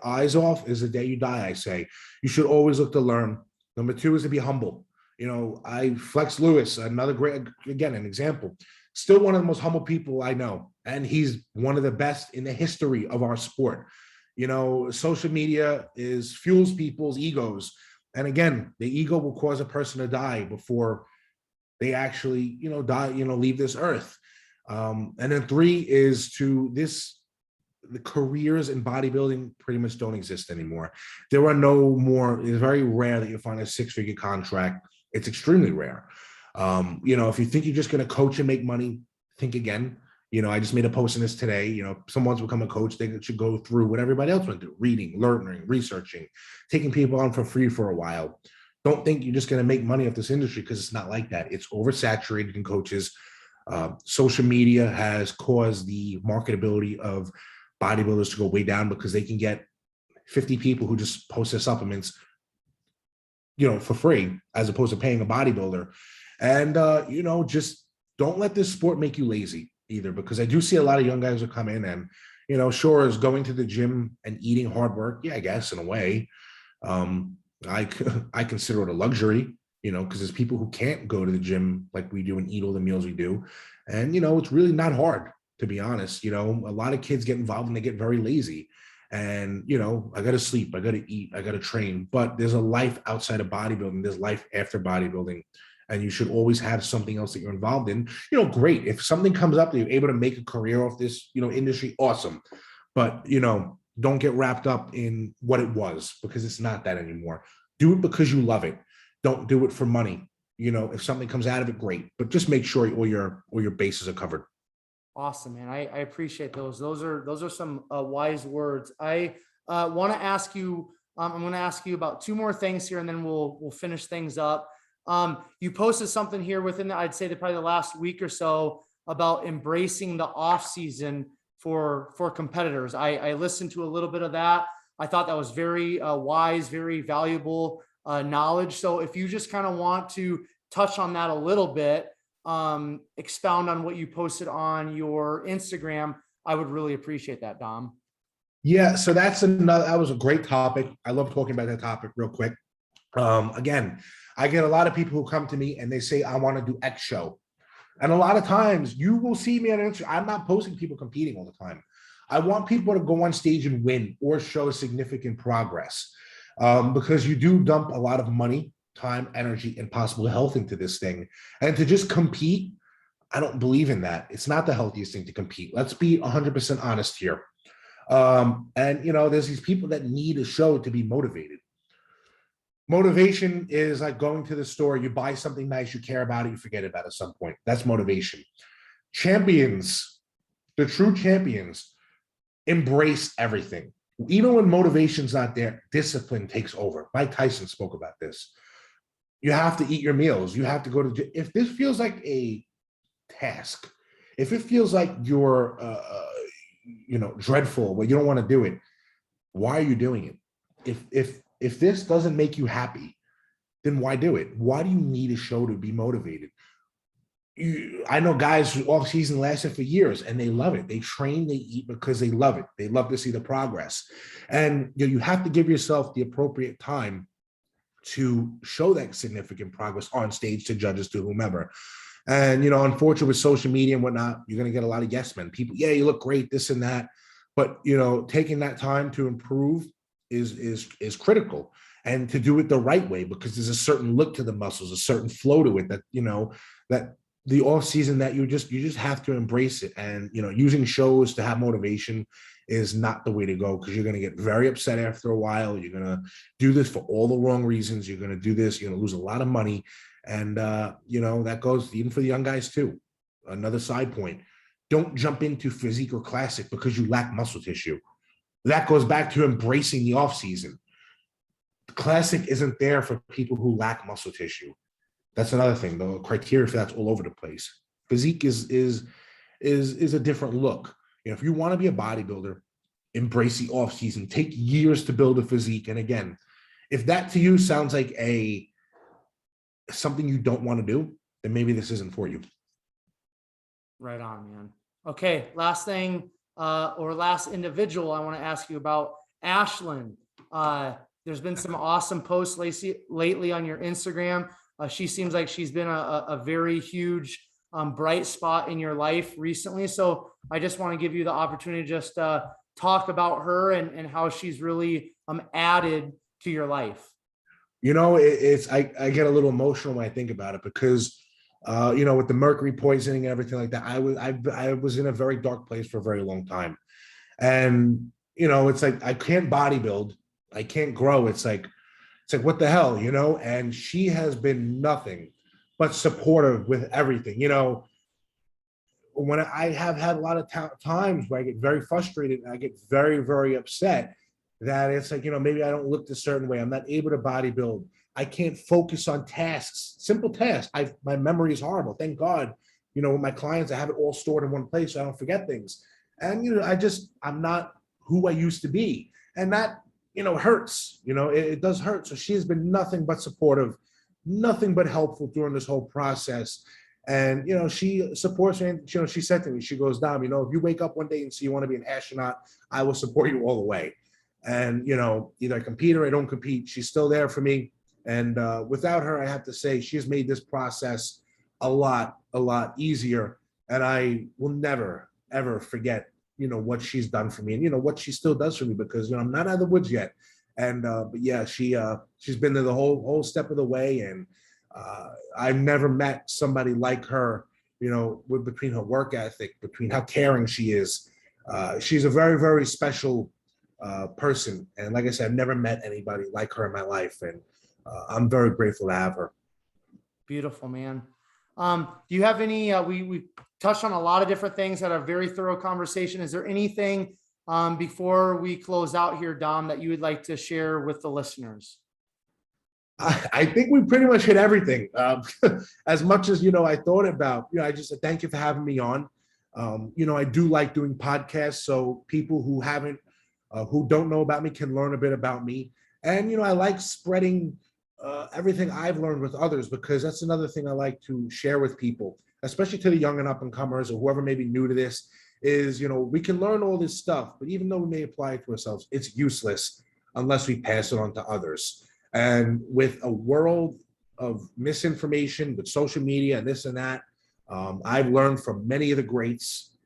eyes off is the day you die, I say. You should always look to learn. Number two is to be humble. You know, Flex Lewis, another great, again, an example, still one of the most humble people I know. And he's one of the best in the history of our sport. You know, social media fuels people's egos. And again, the ego will cause a person to die before they actually, die, leave this earth. And then three is the careers in bodybuilding pretty much don't exist anymore. There are no more, it's very rare that you find a 6-figure contract. It's extremely rare. If you think you're just going to coach and make money, think again. I just made a post on this today. Someone wants to become a coach, they should go through what everybody else went through: reading, learning, researching, taking people on for free for a while. Don't think you're just going to make money off this industry, because it's not like that. It's oversaturated in coaches. Social media has caused the marketability of bodybuilders to go way down, because they can get 50 people who just post their supplements, for free, as opposed to paying a bodybuilder. And, just don't let this sport make you lazy either, because I do see a lot of young guys who come in and, sure, is going to the gym and eating hard work. Yeah, I guess in a way. I consider it a luxury, because there's people who can't go to the gym like we do and eat all the meals we do. And, it's really not hard, to be honest. A lot of kids get involved and they get very lazy. And, I got to sleep, I got to eat, I got to train. But there's a life outside of bodybuilding. There's life after bodybuilding. And you should always have something else that you're involved in. Great. If something comes up that you're able to make a career off this, industry, awesome. But, don't get wrapped up in what it was, because it's not that anymore. Do it because you love it. Don't do it for money. If something comes out of it, great. But just make sure all your bases are covered. Awesome, man. I appreciate those. Those are some wise words. I want to ask you, I'm going to ask you about two more things here, and then we'll finish things up. You posted something here within I'd say probably the last week or so, about embracing the off season for competitors. I listened to a little bit of that. I thought that was very wise, very valuable knowledge. So if you just kind of want to touch on that a little bit, expound on what you posted on your Instagram, I would really appreciate that, Dom. Yeah, so that was a great topic. I love talking about that topic real quick. Again, I get a lot of people who come to me and they say, I want to do X show. And a lot of times you will see me on Instagram. I'm not posting people competing all the time. I want people to go on stage and win or show significant progress, because you do dump a lot of money, time, energy, and possible health into this thing. And to just compete, I don't believe in that. It's not the healthiest thing to compete. Let's be 100% honest here. And, there's these people that need a show to be motivated. Motivation is like going to the store, you buy something nice, you care about it, you forget about it at some point. That's motivation. Champions, the true champions, embrace everything. Even when motivation's not there, discipline takes over. Mike Tyson spoke about this. You have to eat your meals. You have to go to, if this feels like a task, if it feels like you're, dreadful, well, you don't want to do it, why are you doing it? If this doesn't make you happy, then why do it? Why do you need a show to be motivated? I know guys who off season lasted for years and they love it. They train, they eat because they love it. They love to see the progress. And you have to give yourself the appropriate time to show that significant progress on stage to judges, to whomever. And, unfortunately with social media and whatnot, you're going to get a lot of yes men. People, yeah, you look great, this and that. But, taking that time to improve is critical, and to do it the right way, because there's a certain look to the muscles, a certain flow to it that, that the off season that you just have to embrace it. And, using shows to have motivation is not the way to go, because you're going to get very upset after a while. You're going to do this for all the wrong reasons. You're going to do this, you're going to lose a lot of money. And, that goes even for the young guys too. Another side point, don't jump into physique or classic because you lack muscle tissue. That goes back to embracing the off season. The classic isn't there for people who lack muscle tissue. That's another thing. The criteria for that's all over the place. Physique is a different look. If you want to be a bodybuilder, embrace the off season. Take years to build a physique. And again, if that to you sounds like something you don't want to do, then maybe this isn't for you. Right on, man. Okay, last thing. or last individual I want to ask you about, Ashlyn. There's been some awesome posts lately on your Instagram. She seems like she's been a very huge bright spot in your life recently. So I just want to give you the opportunity to just talk about her and how she's really added to your life. You know, I get a little emotional when I think about it because, you know, with the mercury poisoning and everything like that, I was in a very dark place for a very long time. And, you know, it's like, I can't bodybuild. I can't grow. It's like, what the hell, you know? And she has been nothing but supportive with everything. You know, when I have had a lot of times where I get very frustrated and I get very, very upset that it's like, you know, maybe I don't look a certain way. I'm not able to bodybuild. I can't focus on tasks, simple tasks. My memory is horrible. Thank God, you know, with my clients, I have it all stored in one place so I don't forget things. And, you know, I'm not who I used to be. And that, you know, hurts, you know, it does hurt. So she has been nothing but supportive, nothing but helpful during this whole process. And, you know, she supports me. You know, she said to me, she goes, Dom, you know, if you wake up one day and say you want to be an astronaut, I will support you all the way. And, you know, either I compete or I don't compete. She's still there for me. And without her, I have to say, she has made this process a lot easier. And I will never, ever forget, you know, what she's done for me and, you know, what she still does for me because, you know, I'm not out of the woods yet. And, but yeah, she's been there the whole step of the way. And I've never met somebody like her, you know, between her work ethic, between how caring she is. She's a very, very special person. And like I said, I've never met anybody like her in my life. And I'm very grateful to have her. Beautiful, man. Do you have any, we touched on a lot of different things, had a very thorough conversation. Is there anything before we close out here, Dom, that you would like to share with the listeners? I think we pretty much hit everything. As much as, you know, I thought about, you know, I just said, thank you for having me on. You know, I do like doing podcasts. So people who who don't know about me can learn a bit about me. And, you know, I like spreading everything I've learned with others, because that's another thing I like to share with people, especially to the young and up and comers or whoever may be new to this, is, you know, we can learn all this stuff, but even though we may apply it to ourselves, it's useless unless we pass it on to others. And with a world of misinformation, with social media and this and that, I've learned from many of the greats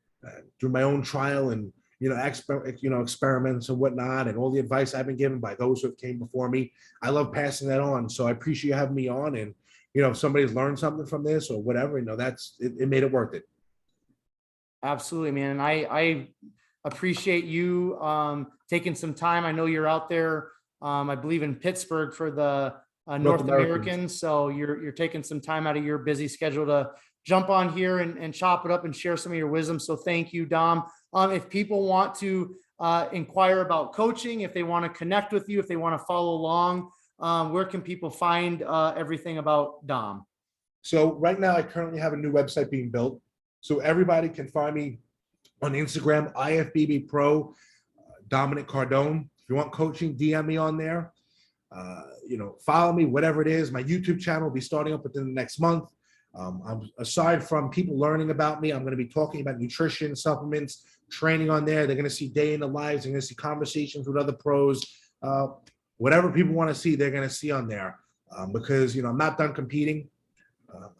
through my own trial and, you know, experiments and whatnot, and all the advice I've been given by those who have came before me. I love passing that on. So I appreciate you having me on. And, you know, if somebody's learned something from this or whatever, you know, it made it worth it. Absolutely, man. And I appreciate you taking some time. I know you're out there, I believe in Pittsburgh for the North Americans. So you're taking some time out of your busy schedule to jump on here and chop it up and share some of your wisdom. So thank you, Dom. If people want to inquire about coaching, if they want to connect with you, if they want to follow along, where can people find everything about Dom? So right now, I currently have a new website being built. So everybody can find me on Instagram, IFBB Pro, Dominick Cardone. If you want coaching, DM me on there. You know, follow me, whatever it is. My YouTube channel will be starting up within the next month. Aside from people learning about me, I'm going to be talking about nutrition, supplements, training on there. They're going to see day in the lives. They're going to see conversations with other pros. Whatever people want to see, they're going to see on there. Because, you know, I'm not done competing.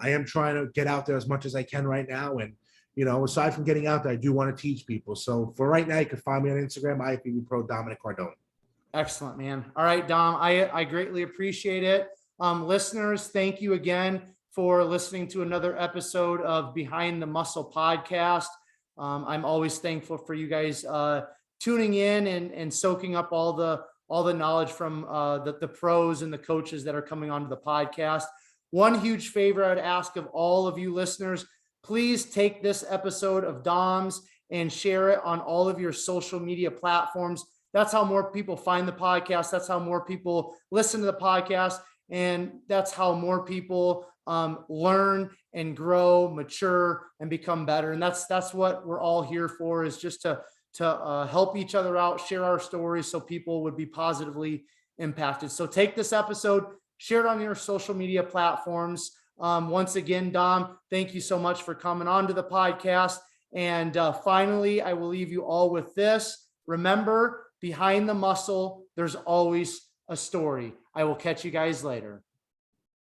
I am trying to get out there as much as I can right now. And, you know, aside from getting out there, I do want to teach people. So for right now, you can find me on Instagram, IFBB Pro, Dominick Cardone. Excellent, man. All right, Dom, I greatly appreciate it. Listeners, thank you again for listening to another episode of Behind the Muscle podcast. I'm always thankful for you guys tuning in and soaking up all the knowledge from the pros and the coaches that are coming onto the podcast. One huge favor I'd ask of all of you listeners, please take this episode of Dom's and share it on all of your social media platforms. That's how more people find the podcast. That's how more people listen to the podcast. And that's how more people learn and grow, mature, and become better. And that's what we're all here for, is just to help each other out, share our stories so people would be positively impacted. So take this episode, share it on your social media platforms. Once again, Dom, thank you so much for coming on to the podcast. And finally, I will leave you all with this. Remember, behind the muscle, there's always a story. I will catch you guys later.